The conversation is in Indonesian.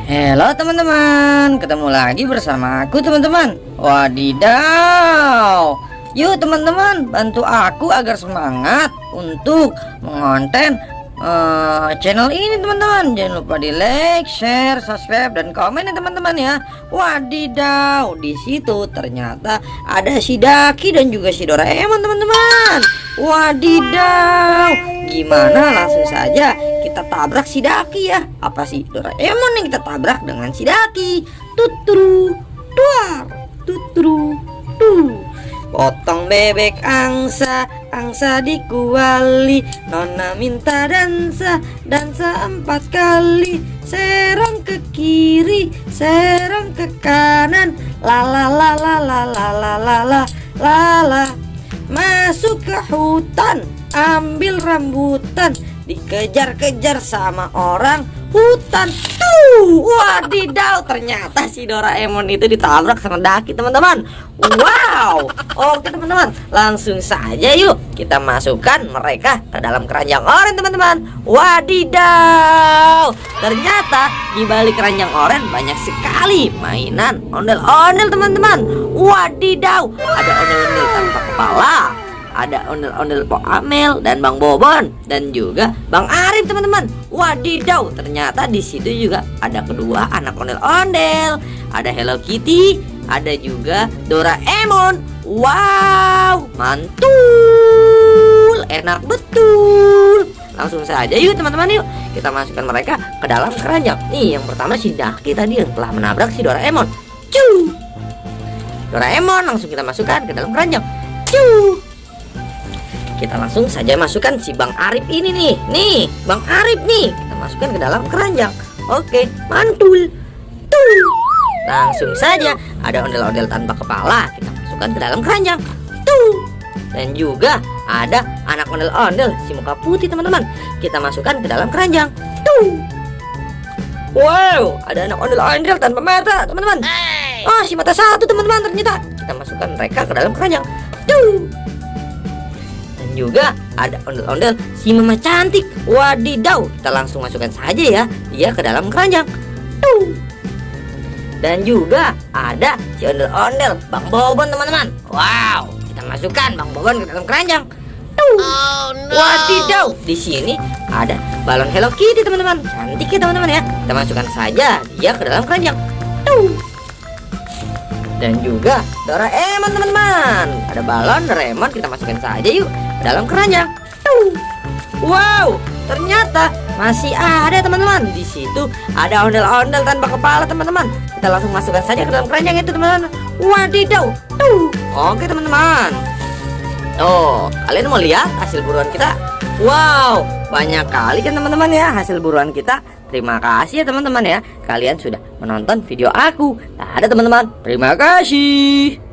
Halo teman-teman, ketemu lagi bersama aku teman-teman. Wadidaw. Yuk teman-teman, bantu aku agar semangat untuk mengonten channel ini teman-teman. Jangan lupa di like, share, subscribe, dan komen ya teman-teman ya. Wadidaw, di situ ternyata ada si Daki dan juga si Doraemon teman-teman. Wadidaw, gimana langsung saja kita tabrak si Daki ya. Apa sih Doraemon yang kita tabrak dengan si Daki? Tuturu, duar, tuturu, tu. Potong bebek angsa, angsa dikuali. Nona minta dansa, dansa 4 kali. Serong ke kiri, serong ke kanan. La la la la la la la la la la la. Masuk ke hutan, ambil rambutan. Dikejar-kejar sama orang hutan. Wadidaw, ternyata si Doraemon itu ditabrak sama Daki teman-teman. Wow. Oke teman-teman, langsung saja yuk kita masukkan mereka ke dalam keranjang oranye teman-teman. Wadidaw, ternyata di balik keranjang oranye banyak sekali mainan ondel-ondel teman-teman. Wadidaw, ada ondel-ondel tanpa kepala, ada ondel-ondel Pok Amel dan Bang Bobon dan juga Bang Arif teman-teman. Wadidaw, ternyata di situ juga ada kedua anak ondel-ondel, ada Hello Kitty, ada juga Doraemon. Wow, mantul, enak betul. Langsung saja yuk teman-teman, yuk kita masukkan mereka ke dalam keranjang. Nih, yang pertama si Daki tadi yang telah menabrak si Doraemon. Doraemon langsung kita masukkan ke dalam keranjang. Kita langsung saja masukkan si Bang Arif ini nih. Bang Arif nih, kita masukkan ke dalam keranjang. Oke, mantul. Tuh. Langsung saja ada ondel-ondel tanpa kepala, kita masukkan ke dalam keranjang. Tuh. Dan juga ada anak ondel-ondel si muka putih teman-teman. Kita masukkan ke dalam keranjang. Tuh. Wow, ada anak ondel-ondel tanpa mata teman-teman. Oh, si mata satu teman-teman ternyata. Kita masukkan mereka ke dalam keranjang. Tuh. Juga ada ondel-ondel si Mama cantik. Wadidaw, kita langsung masukkan saja ya dia ke dalam keranjang. Dan juga ada si ondel-ondel Bang Bobon teman-teman. Wow, kita masukkan Bang Bobon ke dalam keranjang. Wadidaw, di sini ada balon Hello Kitty teman-teman. Cantik ya teman-teman ya. Kita masukkan saja dia ke dalam keranjang. Dan juga Doraemon teman-teman. Ada balon Doraemon, kita masukkan saja yuk ke dalam keranjang. Wow, ternyata masih ada teman-teman. Di situ ada ondel-ondel tanpa kepala teman-teman. Kita langsung masukkan saja ke dalam keranjang itu teman-teman. Wadidaw. Oke teman-teman. Oh, kalian mau lihat hasil buruan kita? Wow, banyak kali kan teman-teman ya hasil buruan kita. Terima kasih ya teman-teman ya, kalian sudah menonton video aku. Ada teman-teman, terima kasih.